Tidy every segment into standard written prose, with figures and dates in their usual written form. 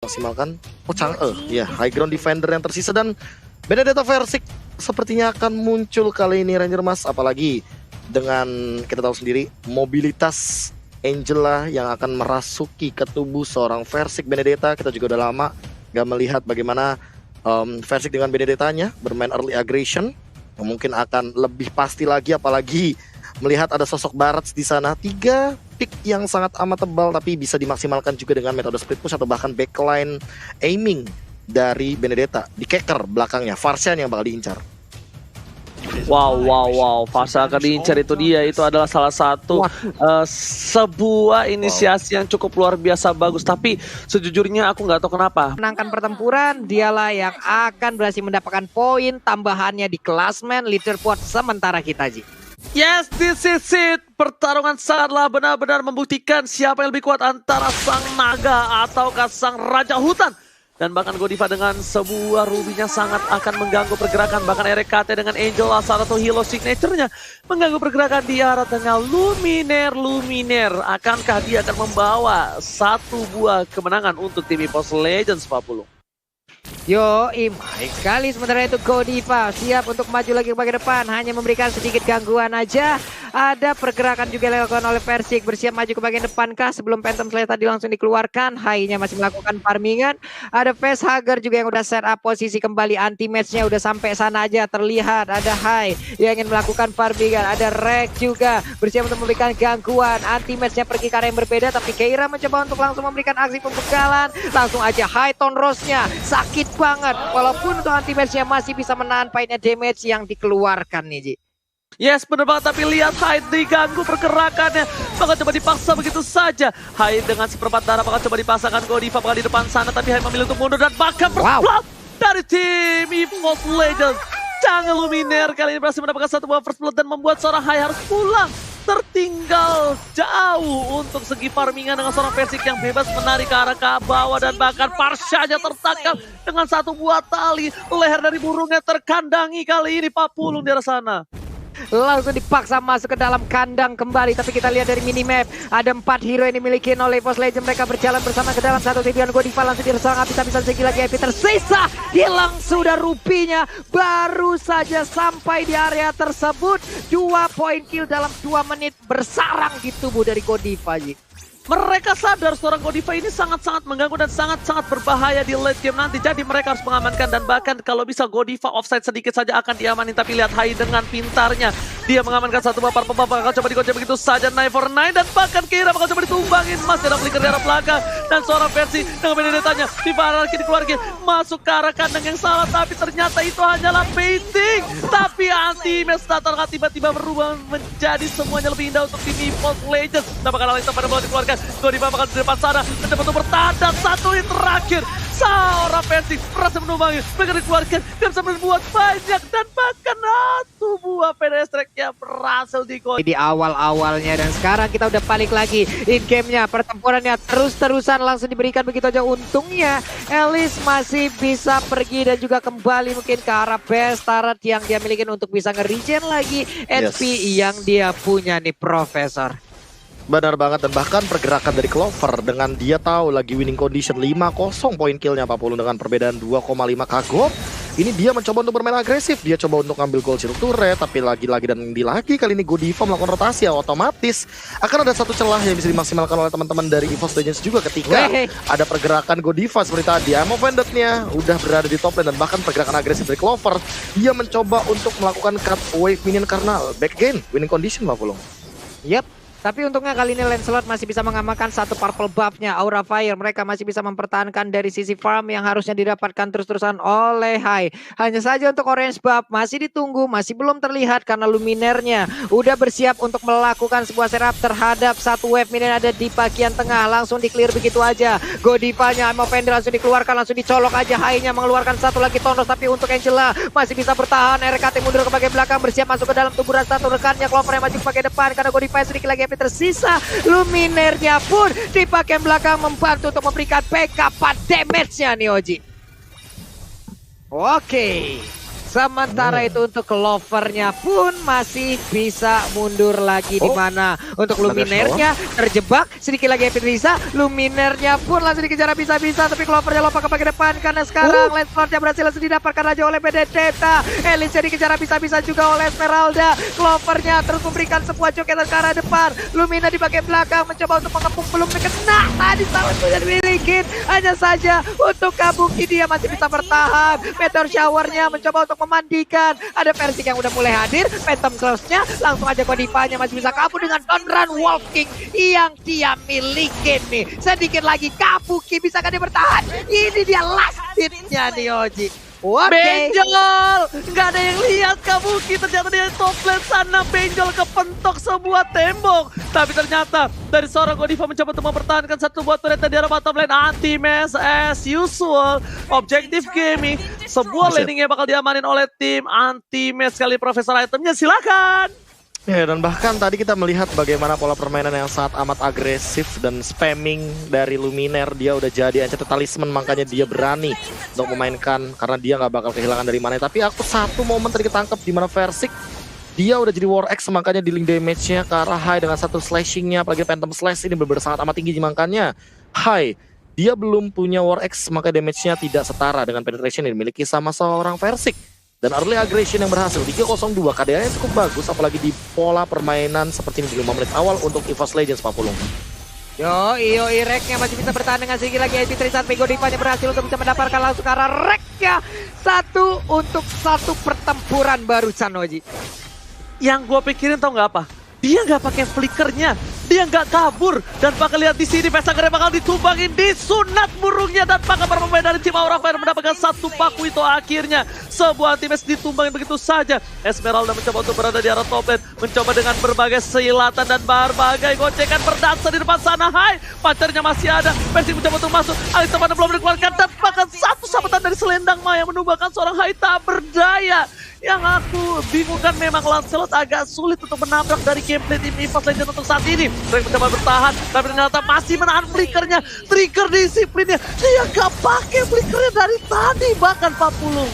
maksimalkan. Oh ya high ground defender yang tersisa dan Benedetta Versick sepertinya akan muncul kali ini Ranger Mas, apalagi dengan kita tahu sendiri mobilitas Angela yang akan merasuki ke tubuh seorang Versick Benedetta. Kita juga udah lama gak melihat bagaimana Versick dengan Benedettanya bermain early aggression. Mungkin akan lebih pasti lagi, apalagi melihat ada sosok Barats di sana. 3 pick yang sangat amat tebal, tapi bisa dimaksimalkan juga dengan metode split push atau bahkan backline aiming dari Benedetta. Di kicker belakangnya, Farsian yang bakal diincar. Wow, Farsian akan diincar, itu dia. Itu adalah salah satu sebuah inisiasi yang cukup luar biasa bagus. Tapi sejujurnya aku nggak tahu kenapa. Menangkan pertempuran, dialah yang akan berhasil mendapatkan poin tambahannya di klasmen leaderboard sementara kita, Ji. Yes, this is it. Pertarungan sangatlah benar-benar membuktikan siapa yang lebih kuat antara sang naga ataukah sang raja hutan. Dan bahkan Godiva dengan sebuah rubinya sangat akan mengganggu pergerakan. Bahkan RKT dengan Angel salah satu hero signature-nya mengganggu pergerakan di arah tengah. Luminer. Akankah dia akan membawa satu buah kemenangan untuk tim EVOS Legends 40? Baik sekali. Sementara itu Godiva siap untuk maju lagi ke bagian depan. Hanya memberikan sedikit gangguan aja. Ada pergerakan juga dilakukan oleh Versick. Bersiap maju ke bagian depan kah sebelum Phantom Slayer tadi langsung dikeluarkan. Hai-nya masih melakukan farmingan. Ada Facehugger juga yang udah set up posisi kembali. Anti-match-nya udah sampai sana aja terlihat. Ada Hai yang ingin melakukan farmingan. Ada Rek juga bersiap untuk memberikan gangguan. Anti-match-nya pergi ke arah yang berbeda. Tapi Keira mencoba untuk langsung memberikan aksi pembegalan. Langsung aja Hai Tonrose-nya. Sakit banget. Walaupun untuk anti-match-nya masih bisa menahan painnya damage yang dikeluarkan nih, Ji. Yes, bener banget, tapi lihat Hyde diganggu pergerakannya. Bakal coba dipaksa begitu saja. Hyde dengan seperempat darah bakal coba dipasangkan Godiva bakal di depan sana. Tapi Hyde memilih untuk mundur dan bahkan berblok dari tim EVOS Legends. Jangan Luminer kali ini berhasil mendapatkan satu buah first blood dan membuat seorang Hyde harus pulang. Tertinggal jauh untuk segi farmingan dengan seorang Versick yang bebas menarik ke arah ke bawah. Dan bahkan Farsianya tertangkap dengan satu buah tali. Leher dari burungnya terkandangi kali ini Pak Pulung di arah sana. Langsung dipaksa masuk ke dalam kandang kembali. Tapi kita lihat dari minimap, ada 4 hero yang dimiliki oleh EVOS Legends. Mereka berjalan bersama ke dalam satu tujuan. Godiva langsung diserang habis-habisan segi lagi. Epi tersisa, hilang sudah rupinya. Baru saja sampai di area tersebut. 2 poin kill dalam 2 menit bersarang di tubuh dari Godiva. Mereka sadar seorang Godiva ini sangat-sangat mengganggu dan sangat-sangat berbahaya di late game nanti. Jadi mereka harus mengamankan dan bahkan kalau bisa Godiva offside sedikit saja akan diamanin. Tapi lihat Hai dengan pintarnya. Dia mengamankan satu bapar pembak bakal coba dikocok begitu saja 949 dan bahkan Keira bakal coba ditumbangin. Masih ada flicker di arah belakang dan seorang versi dengan Benedettanya diparalkan dikeluarkan masuk ke arah kandang yang salah. Tapi ternyata itu hanyalah baiting. Tapi anti-match datang tiba-tiba berubah menjadi semuanya lebih indah untuk tim EVOS Legends. Nah bakal langsung pada bola dikeluarkan. Godiva bakal di depan sana mencoba untuk bertahan dan satu hit terakhir seorang Versick berhasil menumbangi, mereka dikeluarkan dan bisa berbuat banyak dan bahkan satu buah PDS track-nya berhasil di awal-awalnya. Dan sekarang kita udah balik lagi in game-nya, pertempurannya terus-terusan langsung diberikan begitu aja. Untungnya Elis masih bisa pergi dan juga kembali mungkin ke arah best turret yang dia miliki untuk bisa nge-regen lagi HP yang dia punya nih Profesor. Benar banget, dan bahkan pergerakan dari Clover dengan dia tahu lagi winning condition 5-0 poin killnya 40 dengan perbedaan 2,5 kagok. Ini dia mencoba untuk bermain agresif, dia coba untuk ngambil gold shield turret, tapi lagi-lagi dan lagi kali ini Godiva melakukan rotasi ya, otomatis akan ada satu celah yang bisa dimaksimalkan oleh teman-teman dari EVOS Legends juga ketika ada pergerakan Godiva seperti tadi. Ammo Vended-nya udah berada di top lane dan bahkan pergerakan agresif dari Clover, dia mencoba untuk melakukan cut wave minion karena back gain winning condition 50. Tapi untungnya kali ini Lancelot masih bisa mengamankan satu purple buff-nya Aura Fire. Mereka masih bisa mempertahankan dari sisi farm yang harusnya didapatkan terus-terusan oleh Hai. Hanya saja untuk orange buff masih ditunggu, masih belum terlihat karena Luminernya udah bersiap untuk melakukan sebuah serap terhadap satu wave minion ada di bagian tengah. Langsung di clear begitu aja. Godivanya mau Fender langsung dikeluarkan, langsung dicolok aja. Hai-nya mengeluarkan satu lagi Tonrose, tapi untuk Angela masih bisa bertahan. RKT mundur ke bagian belakang, bersiap masuk ke dalam tuburan satu rekannya. Clover yang maju ke bagian depan karena Godiva sedikit lagi tersisa. Luminernya pun di bagian belakang membantu untuk memberikan backup damage-nya nih Oji. Oke. Sementara itu untuk Clover-nya pun masih bisa mundur lagi di mana untuk Luminernya terjebak sedikit lagi Epitrisa. Luminernya pun langsung dikejar bisa-bisa tapi Clover-nya lompat ke bagian depan karena sekarang Lancelot-nya berhasil langsung didapatkan aja oleh Benedetta. Elise dikejar bisa-bisa juga oleh Esmeralda. Clover-nya terus memberikan sebuah joketan ke arah depan. Lumina di bagian belakang mencoba untuk mengepung, belum kena. Tadi sangat sudah dimiliki. Hanya saja untuk Kabuki dia masih bisa bertahan. Meteor Shower-nya mencoba untuk memandikan. Ada Versik yang udah mulai hadir. Phantom Slash-nya langsung aja Kodifanya masih bisa kabur dengan Donran Wolf King yang dia miliki nih. Sedikit lagi Kabuki bisakah dia bertahan? Ini dia last hit-nya nih Oji. Benjol! Nggak ada yang lihat Kabuki, ternyata dia top lane sana benjol kepentok sebuah tembok. Tapi ternyata dari seorang Godiva mencoba untuk mempertahankan satu buah turret di arah bottom lane. Anti-Mess as usual. Objektif gaming. Sebuah landingnya bakal diamanin oleh tim Anti-Mess kali Profesor Itemnya, silakan. Ya, dan bahkan tadi kita melihat bagaimana pola permainan yang sangat amat agresif dan spamming dari Luminer. Dia udah jadi Enchanted Talisman, makanya dia berani untuk memainkan karena dia nggak bakal kehilangan dari mana. Tapi aku satu momen tadi ketangkep di mana Versik dia udah jadi War X, makanya dealing damage-nya ke arah High dengan satu slashing-nya, apalagi Phantom Slash ini benar-benar sangat amat tinggi, makanya High dia belum punya War X, maka damage-nya tidak setara dengan penetration yang dimiliki sama seorang Versik. Dan early aggression yang berhasil 3-0-2, keadaannya cukup bagus apalagi di pola permainan seperti ini di 5 menit awal untuk EVOS Legends Pak Pulung. Yo Reknya masih bisa bertahan dengan sedikit lagi Epitrisa. Godivanya berhasil untuk bisa mendapatkan langsung ke arah Reknya. Satu untuk satu pertempuran baru Sanoji. Yang gue pikirin tau nggak apa? Dia nggak pakai flickernya, dia nggak kabur, dan bakal lihat di sini Pesagernya bakal ditumbangin, disunat burungnya, dan bakal pemain dari tim Aura Fire mendapatkan satu paku itu akhirnya. Sebuah tim ditumbangin begitu saja. Esmeralda mencoba untuk berada di arah top lane, mencoba dengan berbagai silatan dan berbagai gocekan berdansa di depan sana. Hai, pacarnya masih ada, Persik mencoba untuk masuk, Alex Tamana belum dikeluarkan, dan bahkan satu sabetan dari selendang Maya menumbangkan seorang Hai tak berdaya. Yang aku bingungkan memang Lancelot agak sulit untuk menabrak dari gameplay tim EVOS Legends untuk saat ini. Mereka mencoba bertahan, tapi ternyata masih menahan flickernya. Trigger disiplinnya, dia gak pakai flickernya dari tadi bahkan Pak Pulung.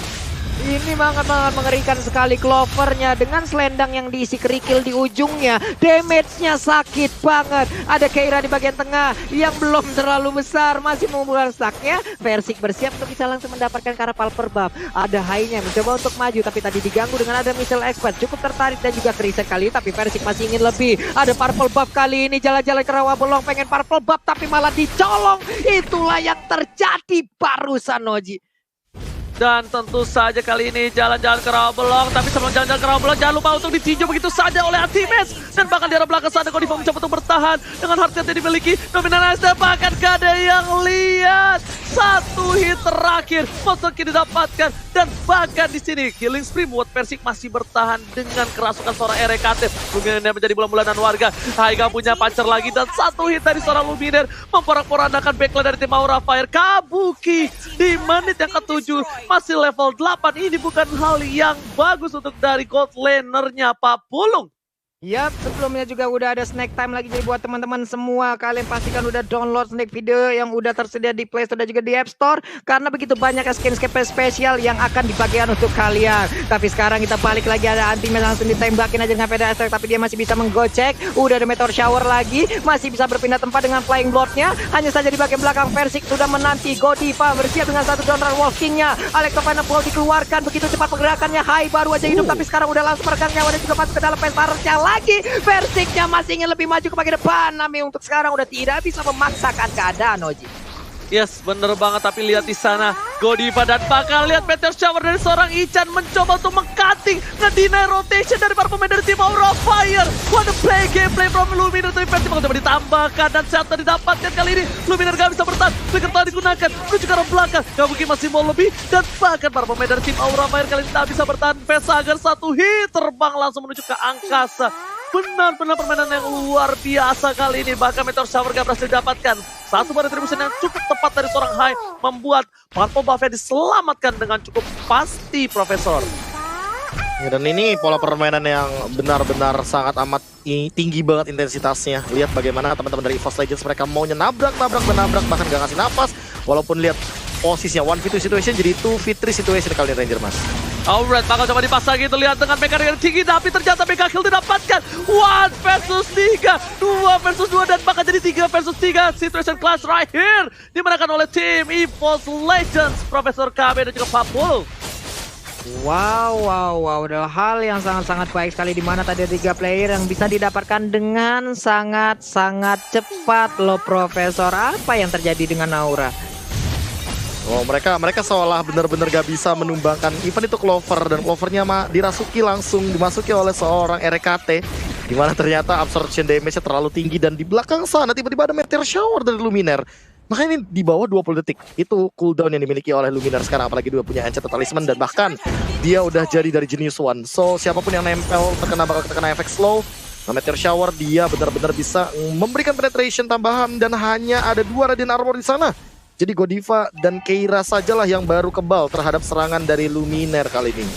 Ini banget mengerikan sekali Clover-nya dengan selendang yang diisi kerikil di ujungnya. Damage-nya sakit banget. Ada Keira di bagian tengah yang belum terlalu besar, masih mengumpulkan stack-nya. Versik bersiap untuk bisa langsung mendapatkan karena Pulper Buff. Ada High-nya mencoba untuk maju, tapi tadi diganggu dengan ada Missile Expert. Cukup tertarik dan juga kriset kali, tapi Versik masih ingin lebih. Ada Purple Buff kali ini, jalan-jalan ke rawa bolong, pengen Purple Buff tapi malah dicolong. Itulah yang terjadi barusan Noji. Dan tentu saja kali ini jalan-jalan ke rawa belong, tapi sebelum jalan-jalan ke rawa belong jangan lupa untuk ditinjau begitu saja oleh Anti-Mess. Dan bahkan di arah belakang sana Godiva mencoba untuk bertahan dengan hard yang dimiliki. Dominan Azda bahkan gak ada yang lihat. Satu hit terakhir Motoki didapatkan, dan bahkan di sini killing spree buat Persik masih bertahan dengan kerasukan seorang RKT. Luminer menjadi bulan-bulanan warga. Haiga punya pacar lagi, dan satu hit dari seorang Luminer memporak-porandakan backline dari tim Aura Fire. Kabuki di menit yang ke-7 masih level 8. Ini bukan hal yang bagus untuk dari gold lanernya Pak Pulung. Yap, sebelumnya juga udah ada snack time lagi. Jadi buat teman-teman semua, kalian pastikan udah download snack video yang udah tersedia di Play Store dan juga di App Store. Karena begitu banyak skin spesial yang akan dibagikan untuk kalian. Tapi sekarang kita balik lagi, ada Anti-Mess langsung ditembakin aja dengan Veda Attack, tapi dia masih bisa menggocek. Udah ada Meteor Shower lagi, masih bisa berpindah tempat dengan Flying Blood-nya. Hanya saja di bagian belakang Versik sudah menanti. Godiva bersiap dengan satu Donran Wolf King-nya. Alex Tamana Flow dikeluarkan, begitu cepat pergerakannya. Hai baru aja hidup, tapi sekarang udah langsung meregang nyawa dan juga masuk ke dalam pestarnya lagi. Versiknya masih ingin lebih maju ke bagian depan, tapi untuk sekarang udah tidak bisa memaksakan keadaan Oji. Yes, bener banget, tapi lihat di sana Godiva dan bakal lihat Meteor Shower dari seorang Ichan mencoba untuk meng-cutting, nge-deny rotation dari para pemain dari tim Aura Fire. What a play, gameplay from Luminer, tapi Persik mencoba ditambahkan dan Shelter didapatkan kali ini. Luminer gak bisa bertahan, Flicker telah digunakan menuju ke arah belakang, gak mungkin masih mau lebih, dan bahkan para pemain dari tim Aura Fire kali ini tak bisa bertahan. Pesager satu hit terbang langsung menuju ke angkasa. Benar-benar permainan yang luar biasa kali ini. Bahkan Meteor Shower gak berhasil didapatkan. Satu retribution yang cukup tepat dari seorang High membuat Purple Buff-nya diselamatkan dengan cukup pasti, Profesor. Ya, dan ini pola permainan yang benar-benar sangat amat tinggi banget intensitasnya. Lihat bagaimana teman-teman dari EVOS Legends, mereka maunya nabrak, bahkan gak ngasih napas. Walaupun lihat posisinya 1v2 situation jadi 2v3 situation kali ini Ranger Mas. Alright, bakal coba dipasang gitu, lihat dengan mekanik yang tinggi, tapi ternyata mega kill didapatkan. 1 versus 3, 2 versus 2, dan bakal jadi 3 versus 3. Situation clash right here, dimenangkan oleh tim EVOS Legends, Profesor KB dan juga Papul. Wow, adalah hal yang sangat-sangat baik sekali, di mana tadi 3 player yang bisa didapatkan dengan sangat-sangat cepat loh Profesor. Apa yang terjadi dengan Aura? Oh, mereka seolah benar-benar gak bisa menumbangkan event itu Clover, dan Clovernya dirasuki langsung dimasuki oleh seorang RKT, dimana ternyata absorption damage-nya terlalu tinggi, dan di belakang sana tiba-tiba ada meteor shower dari Luminaire. Makanya ini di bawah 20 detik itu cooldown yang dimiliki oleh Luminaire sekarang, apalagi dia punya Enchanted Talisman, dan bahkan dia udah jadi dari Genius One. So siapapun yang nempel bakal terkena efek slow. Nah, meteor shower dia benar-benar bisa memberikan penetration tambahan, dan hanya ada 2 Radiant Armor di sana. Jadi Godiva dan Keira sajalah yang baru kebal terhadap serangan dari Luminaire kali ini.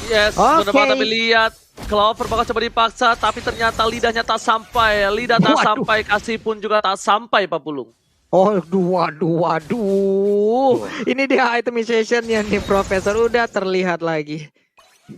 Yes, benar banget, tapi lihat Clover bakal coba dipaksa, tapi ternyata lidahnya tak sampai. Lidah tak sampai, kasih pun juga tak sampai, Pak Pulung. Oh, waduh. Ini dia itemization-nya nih Profesor, udah terlihat lagi.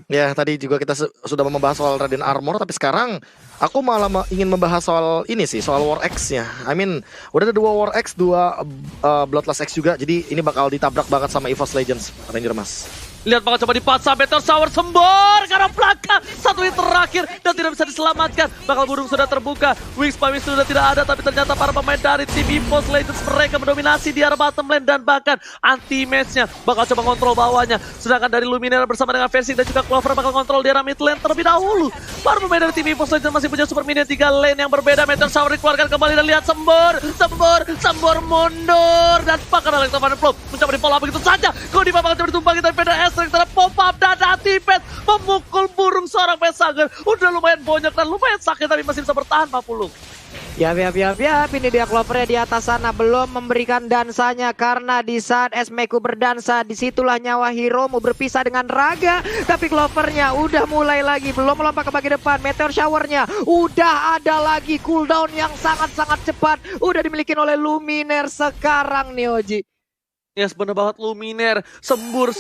Ya, tadi juga kita sudah membahas soal Radiant Armor, tapi sekarang aku malah ingin membahas soal ini sih, soal War X-nya. I mean, udah ada 2 War X, 2 Bloodlust X juga, jadi ini bakal ditabrak banget sama EVOS Legends, Ranger Mas. Lihat bakal coba dipaksa, Meteor Shower sembor karena belakang. 1 hit terakhir dan tidak bisa diselamatkan. Bakal burung sudah terbuka, Wings by Wings sudah tidak ada, tapi ternyata para pemain dari tim EVOS Legends mereka mendominasi di arah bottom lane, dan bahkan anti-match-nya bakal coba kontrol bawahnya. Sedangkan dari Luminaire bersama dengan Versing dan juga Clover bakal kontrol di arah mid lane terlebih dahulu. Para pemain dari tim EVOS Legends masih punya super minion 3 lane yang berbeda. Meteor Shower dikeluarkan kembali, dan lihat sembor mundur, dan bahkan Electro Van Flow mencoba di follow up begitu saja. Godiva bakal coba ditumpangi, tapi Pedro terhadap pop up dan anti-pet memukul burung seorang Pesager. Udah lumayan banyak dan lumayan sakit, tapi masih bisa bertahan Pak Pulung. Ya, ini dia Clovernya di atas sana belum memberikan dansanya, karena di saat Esmeku berdansa disitulah nyawa hero mau berpisah dengan raga. Tapi Clovernya udah mulai lagi, belum melompat ke bagian depan. Meteor Shower-nya udah ada lagi, cooldown yang sangat-sangat cepat udah dimiliki oleh Luminaire sekarang nih Oji. Yes, bener banget, Luminaire sembur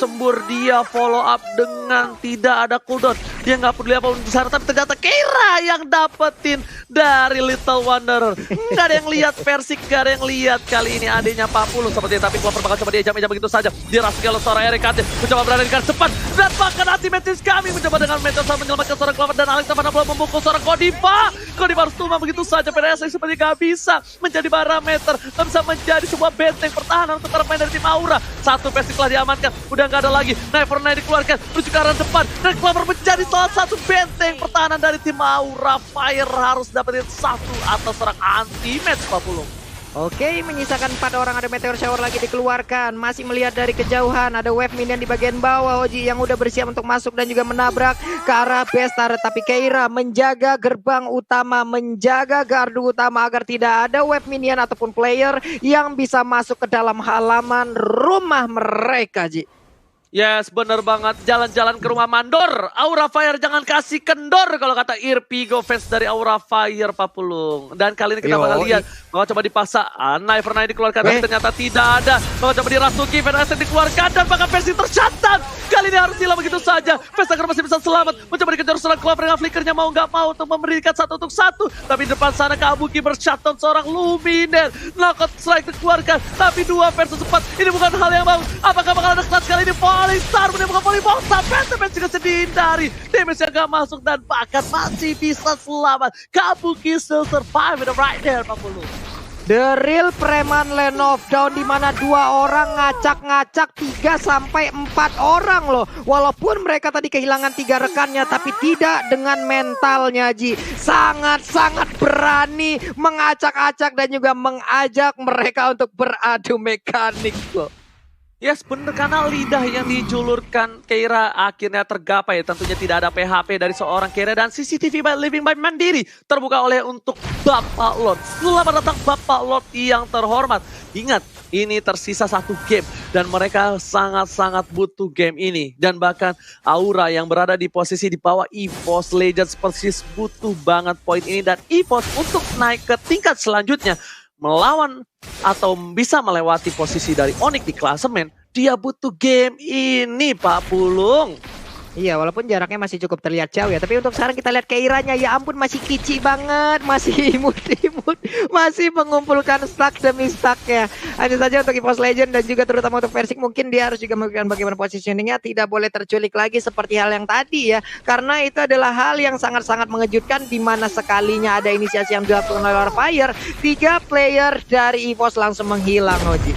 dia follow up dengan tidak ada cooldown. Dia nggak peduli apa di sana, tapi ternyata Keira yang dapetin dari Little Wanderer. Nggak ada yang lihat Versing, nggak ada yang lihat kali ini adanya Pak Pulung sepertinya, tapi Clover bakal coba diejam begitu saja. Dia rasuki oleh seorang RKT, mencoba berada di garis depan, dan bahkan anti-matches kami mencoba dengan Meteor Shower menyelamatkan seorang Clover, dan Alex Savannah belum memukul seorang Godiva. Godiva harus tumbang begitu saja. PDS seperti nggak bisa menjadi parameter, nggak bisa menjadi sebuah benteng pertahanan untuk para pemain dari tim Aura. 1 Versing telah diamankan, udah nggak ada lagi. Nevernight dikeluarkan menuju ke arah depan, dan Clover menjadi salah satu benteng pertahanan dari tim Aura. Fire harus dapetin 1 atas seorang anti-match Pak Pulung. Oke, menyisakan 4 orang. Ada Meteor Shower lagi dikeluarkan. Masih melihat dari kejauhan, ada wave minion di bagian bawah Oji yang udah bersiap untuk masuk dan juga menabrak ke arah Bestar. Tapi Keira menjaga gerbang utama, menjaga gardu utama agar tidak ada wave minion ataupun player yang bisa masuk ke dalam halaman rumah mereka, Ji. Yes, bener banget. Jalan-jalan ke rumah mandor. Aura Fire jangan kasih kendor kalau kata Irpigo fans dari Aura Fire Pak Pulung. Dan kali ini kita bakal lihat bahwa coba dipaksa. Knife dikeluarkan, tapi ternyata tidak ada. Bahwa coba dirasuki, Venus dikeluarkan, dan bahkan versi tercatat. Kali ini harus hilang begitu saja. Vestager masih bisa selamat. Mencoba dikejar seorang Clover dengan flickernya mau nggak mau untuk memberikan 1 untuk 1. Tapi di depan sana Kabuki bershutdown seorang Luminaire. Knockout strike dikeluarkan, tapi 2 versus 4. Ini bukan hal yang bagus. Apakah bakal ada clutch kali ini? Polystar menemukan Polyball, sampai damage juga dihindari. Damage yang gak masuk, dan bahkan masih bisa selamat. Kabuki still survive with the right there, Pak Pulung. The real preman Land of Dawn, di mana 2 orang ngacak-ngacak 3 sampai 4 orang loh. Walaupun mereka tadi kehilangan 3 rekannya, tapi tidak dengan mentalnya, Ji. Sangat-sangat berani mengacak-acak dan juga mengajak mereka untuk beradu mekanik loh. Yes, bener, karena lidah yang dijulurkan Keira akhirnya tergapai. Tentunya tidak ada PHP dari seorang Keira, dan CCTV by Living by Mandiri terbuka oleh untuk Bapak Lord. Selamat datang Bapak Lord yang terhormat. Ingat, ini tersisa 1 game dan mereka sangat-sangat butuh game ini. Dan bahkan Aura yang berada di posisi di bawah EVOS Legends persis butuh banget poin ini, dan EVOS untuk naik ke tingkat selanjutnya melawan atau bisa melewati posisi dari Onyx di klasemen, dia butuh game ini Pak Pulung. Iya, walaupun jaraknya masih cukup terlihat jauh ya. Tapi untuk sekarang kita lihat Keiranya, ya ampun masih kicik banget. Masih imut-imut. Masih mengumpulkan stack demi stack ya. Hanya saja untuk EVOS Legend dan juga terutama untuk Versik mungkin dia harus juga memikirkan bagaimana positioningnya. Tidak boleh terculik lagi seperti hal yang tadi ya. Karena itu adalah hal yang sangat-sangat mengejutkan. Dimana sekalinya ada inisiasi yang dilakukan oleh Aura Fire, 3 player dari EVOS langsung menghilang, Oji.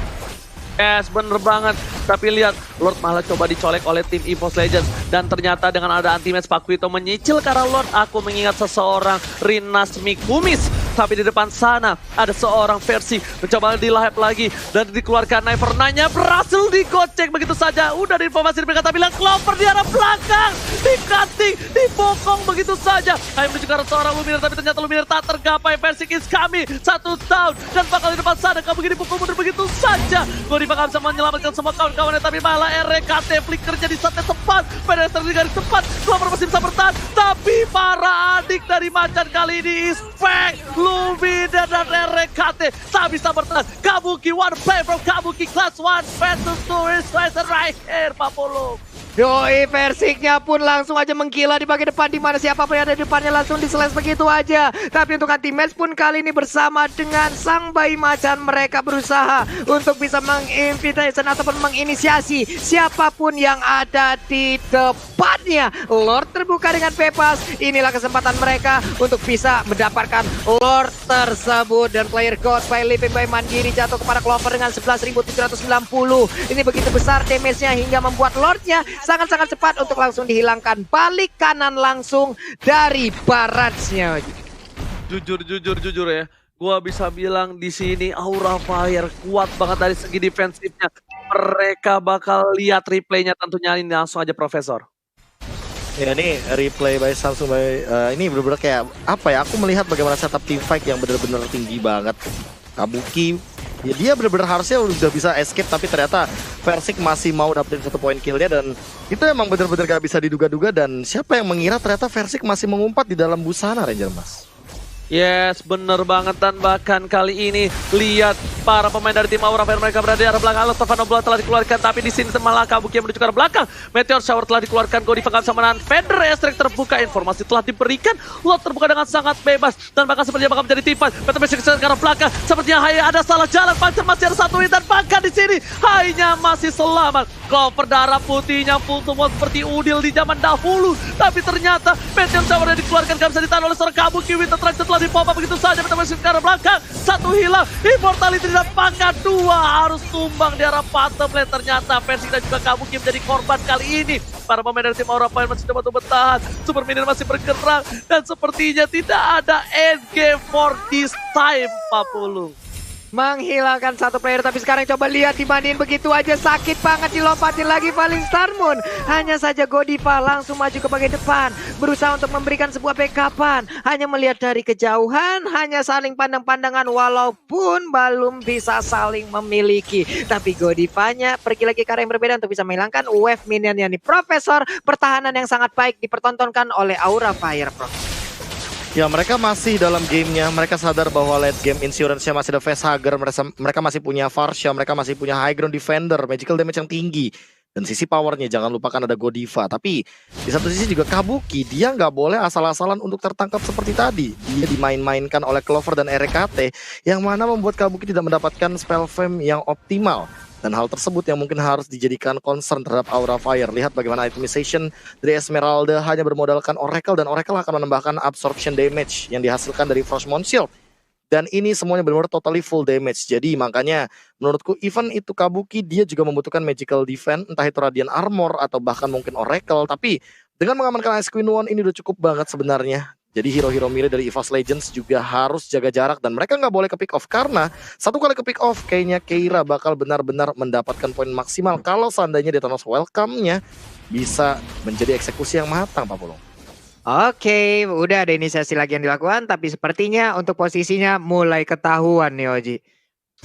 Yes, bener banget. Tapi lihat, Lord malah coba dicolek oleh tim EVOS Legends. Dan ternyata dengan ada anti-match Pak Kuito menyicil karena Lord, aku mengingat seseorang Rinas Mikumis. Tapi di depan sana ada seorang versi mencoba dilahap lagi. Dan dikeluarkan Nanya berhasil digocek begitu saja. Udah di informasi diberikan tapi bilang Clover di arah belakang. Di-cutting, dibokong begitu saja. Hanya menuju ke arah seorang Luminar tapi ternyata Luminar tak tergapai. Versi is kami, 1 down. Dan bakal di depan sana kamu begini pukul mundur begitu saja. Godi bakal bisa menyelamatkan semua kawan-kawannya tapi malah RKT flickernya di saatnya tepat. Pada strategi garis tepat. Clover masih bisa bertahan. Tapi para adik dari Macan kali ini is back. Luminar dan RKT tak bisa bertahan. Kabuki one play from Kabuki class 1 versus 2 is right here Pak Polo. Yoi, Versiknya pun langsung aja menggila di bagian depan, di mana siapapun yang ada di depannya langsung diseles begitu aja. Tapi untuk anti-match pun kali ini bersama dengan sang bayi macan, mereka berusaha untuk bisa menginvitation ataupun menginisiasi siapapun yang ada di depannya. Lord terbuka dengan bebas. Inilah kesempatan mereka untuk bisa mendapatkan Lord tersebut. Dan player God by Living by Mandiri jatuh kepada Clover dengan 11.790. Ini begitu besar damage-nya hingga membuat Lordnya sangat-sangat cepat untuk langsung dihilangkan. Balik kanan langsung dari barrage-nya. Jujur ya. Gua bisa bilang di sini Aura Fire kuat banget dari segi defensifnya. Mereka bakal lihat replaynya tentunya ini langsung aja Profesor. Ya ini replay by Samsung by ini bener-bener kayak apa ya, aku melihat bagaimana setup team fight yang bener-bener tinggi banget. Kabuki ya dia bener-bener harusnya udah bisa escape tapi ternyata Versik masih mau dapetin 1 poin killnya dan itu emang bener-bener gak bisa diduga-duga. Dan siapa yang mengira ternyata Versik masih mengumpat di dalam busana Ranger Mas. Yes, bener banget. Dan bahkan kali ini lihat para pemain dari tim Aura Fire mereka berada di arah belakang. Stefano Blood telah dikeluarkan tapi di sini malah Kabuki yang menuju ke arah belakang. Meteor Shower telah dikeluarkan. Godiva gak bisa menahan. Feder Estrik terbuka. Informasi telah diberikan. Lot terbuka dengan sangat bebas dan bahkan sepertinya bakal menjadi tipan. Meteor Estrik ke arah belakang. Sepertinya Hai ada salah jalan. Pancer masih ada 1 win dan bahkan di sini Hai-nya masih selamat. Clover darah putihnya full semua seperti Udil di zaman dahulu. Tapi ternyata Meteor Shower yang dikeluarkan gak bisa ditahan oleh seorang Kabuki. Winter Traction telah dipop begitu saja. Meteor Estrik ke arah belakang. 1 hilang. Immortality didapatkan, 2 harus tumbang di arah bottom lane. Ternyata Versik dan juga Kabuki menjadi korban kali ini. Para pemain dari tim Aura Fire masih coba untuk bertahan. Super Minion masih bergerak dan sepertinya tidak ada endgame for this time Pak Pulung. Menghilangkan 1 player tapi sekarang coba lihat dibandingin begitu aja sakit banget dilompatin lagi paling Star Moon. Hanya saja Godiva langsung maju ke bagian depan berusaha untuk memberikan sebuah backupan. Hanya melihat dari kejauhan, hanya saling pandang-pandangan walaupun belum bisa saling memiliki. Tapi Godivanya pergi lagi ke arah yang berbeda untuk bisa menghilangkan wave minionnya nih. Profesor, pertahanan yang sangat baik dipertontonkan oleh Aura Fire, Prof. Ya mereka masih dalam gamenya, mereka sadar bahwa late game insurance-nya masih ada Facehugger, mereka masih punya Varsha, mereka masih punya high ground defender, magical damage yang tinggi. Dan sisi powernya jangan lupakan ada Godiva. Tapi di satu sisi juga Kabuki, dia nggak boleh asal-asalan untuk tertangkap seperti tadi. Dia dimain-mainkan oleh Clover dan RKT, yang mana membuat Kabuki tidak mendapatkan spell fame yang optimal. Dan hal tersebut yang mungkin harus dijadikan concern terhadap Aura Fire. Lihat bagaimana itemization dari Esmeralda hanya bermodalkan Oracle. Dan Oracle akan menambahkan absorption damage yang dihasilkan dari Frostmourne Shield. Dan ini semuanya benar-benar totally full damage. Jadi makanya menurutku even itu Kabuki dia juga membutuhkan magical defense. Entah itu Radiant Armor atau bahkan mungkin Oracle. Tapi dengan mengamankan Ice Queen One ini udah cukup banget sebenarnya. Jadi hero-hero mirip dari EVOS Legends juga harus jaga jarak. Dan mereka nggak boleh ke pick off. Karena 1 kali ke pick off kayaknya Keira bakal benar-benar mendapatkan poin maksimal. Kalau seandainya Detonos welcome-nya bisa menjadi eksekusi yang matang Pak Pulung. Oke, udah ada inisiasi lagi yang dilakukan. Tapi sepertinya untuk posisinya mulai ketahuan nih Oji.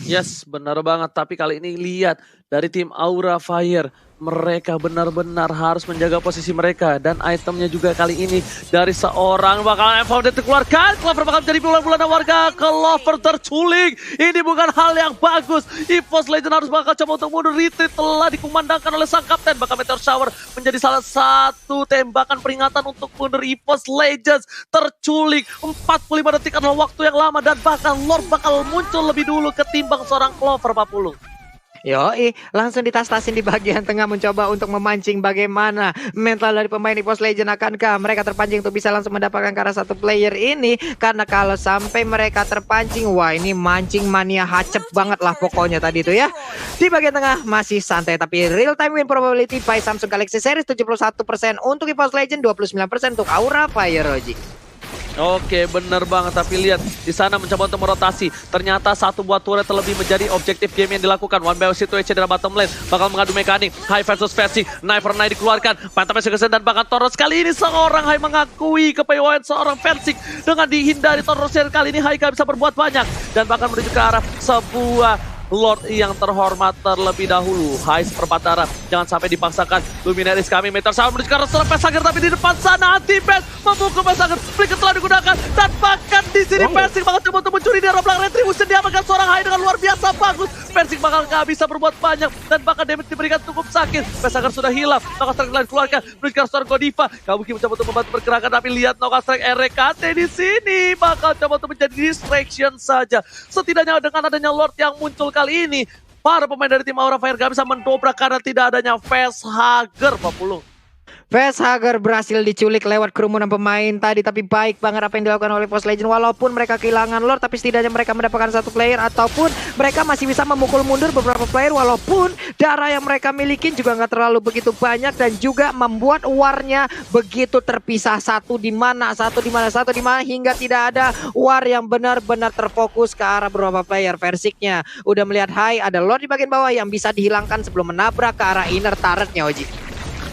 Yes, benar banget. Tapi kali ini lihat dari tim Aura Fire. Mereka benar-benar harus menjaga posisi mereka. Dan itemnya juga kali ini dari seorang bakalan FVD dikeluarkan. Clover bakal menjadi bulan-bulan warga. Clover terculik. Ini bukan hal yang bagus. EVOS Legend harus bakal coba untuk mundur. Retreat telah dikumandangkan oleh sang kapten. Bakal Meteor Shower menjadi salah satu tembakan peringatan untuk mundur. EVOS Legends terculik. 45 detik adalah waktu yang lama. Dan bahkan Lord bakal muncul lebih dulu ketimbang seorang Clover 40. Yoi, langsung ditas-tasin di bagian tengah mencoba untuk memancing bagaimana mental dari pemain EVOS Legend. Akankah mereka terpancing untuk bisa langsung mendapatkan ke arah satu player ini? Karena kalau sampai mereka terpancing, wah ini mancing mania hacep banget lah pokoknya tadi itu ya. Di bagian tengah masih santai, tapi real time win probability by Samsung Galaxy Series 71% untuk EVOS Legend, 29% untuk Aura Fire, Roji. Oke, bener banget. Tapi lihat di sana mencoba untuk merotasi. Ternyata satu buah turret terlebih menjadi objektif game yang dilakukan. One by one situation dalam bottom lane. Bakal mengadu mekanik. High versus Versi. Knife for Knife dikeluarkan. Pantai Mesikesen dan bahkan Toros. Kali ini seorang High mengakui kepayawan seorang Versi. Dengan dihindari Toros kali ini High gak bisa berbuat banyak. Dan bahkan menuju ke arah sebuah Lord yang terhormat terlebih dahulu. High seperempat darah. Jangan sampai dipaksakan. Luminaris kami Meteor Shower menuju ke arah seorang Pesager. Tapi di depan sana anti-base memukul Pesager. Flicker telah digunakan. Dan bahkan di sini Persik bakal coba untuk mencuri di arah belakang retribution. Diamankan seorang High dengan luar biasa bagus. Persik bakal gak bisa berbuat banyak. Dan bahkan damage diberikan cukup sakit. Pesager sudah hilang. Noka Strike telah dikeluarkan. Menuju ke arah seorang Godiva. Kabuki mencoba untuk membantu pergerakan. Tapi lihat Noka Strike RKT di sini. Bakal coba untuk menjadi distraction saja. Setidaknya dengan adanya Lord yang muncul kali ini, para pemain dari tim Aura Fire gak bisa mendobrak karena tidak adanya Facehugger 40. Facehugger berhasil diculik lewat kerumunan pemain tadi, tapi baik banget apa yang dilakukan oleh EVOS Legend. Walaupun mereka kehilangan Lord, tapi setidaknya mereka mendapatkan satu player, ataupun mereka masih bisa memukul mundur beberapa player. Walaupun darah yang mereka milikin juga nggak terlalu begitu banyak, dan juga membuat warnya begitu terpisah, satu di mana hingga tidak ada war yang benar-benar terfokus ke arah beberapa player. Versiknya udah melihat High, ada Lord di bagian bawah yang bisa dihilangkan sebelum menabrak ke arah inner turretnya, Oji.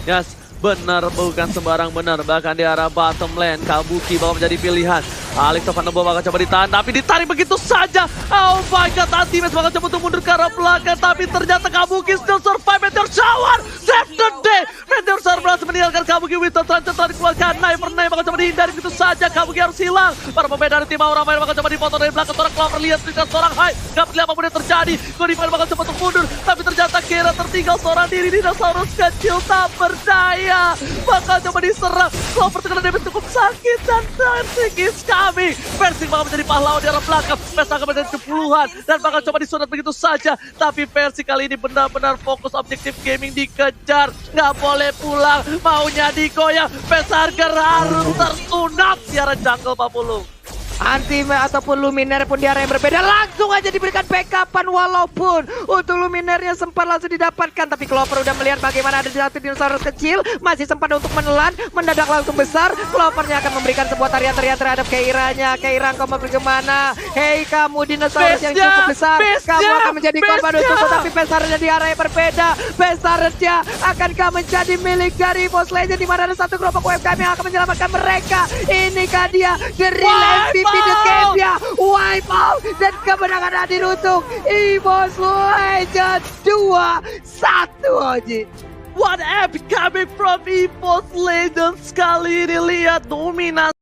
Yes. Benar, bukan sembarang benar. Bahkan di arah bottom lane, Kabuki bakal menjadi pilihan. Alex Tovanebo bakal coba ditahan, tapi ditarik begitu saja. Oh my god, Antimes bakal coba untuk mundur ke arah belakang. Tapi ternyata Kabuki still survive. Meteor Shower, save the day. Meteor Shower berhasil meninggalkan Kabuki. Winter Transit telah dikeluarkan. Knife for Knife bakal coba dihindari begitu saja. Kabuki harus hilang. Para pemain dari tim Aura Fire bakal coba dipotong dari belakang. Seorang Clover lihat dengan seorang High. Gak peduli apapun yang terjadi. Godiva bakal coba untuk mundur. Tapi ternyata Kira tertinggal seorang diri. Dinosaurus kecil tak berdaya. Bakal coba diserang. Clover terkena damage cukup sakit. Dan Persik is coming. Persik bakal menjadi pahlawan di arah belakang. Persik akan menjadi puluhan. Dan bakal coba disunat begitu saja. Tapi Persik kali ini benar-benar fokus objektif gaming dikejar. Nggak boleh pulang. Maunya digoyang. Facehugger harus tersunat di arah jungle 40. Antime ataupun Luminaire pun di area yang berbeda langsung aja diberikan backupan, walaupun untuk Luminaire-nya sempat langsung didapatkan, tapi Clover udah melihat bagaimana ada satu dinosaurus kecil masih sempat untuk menelan, mendadak langsung besar. Clover-nya akan memberikan sebuah tarian-tarian terhadap Keira-nya. Keira, kau mau pergi kemana? Hei kamu dinosaurus yang cukup besar, kamu akan menjadi korban untukku. Tapi besarnya di area yang berbeda. Besarnya akankah menjadi milik dari EVOS Legend, di mana ada satu kelompok UMKM yang akan menyelamatkan mereka. Inikah dia The Real MVP The Game ya, wipe out, dan kemenangan hadir untuk EVOS Legend 2-1, Oji. What epic coming from EVOS Legends kali ini. Lihat dominasi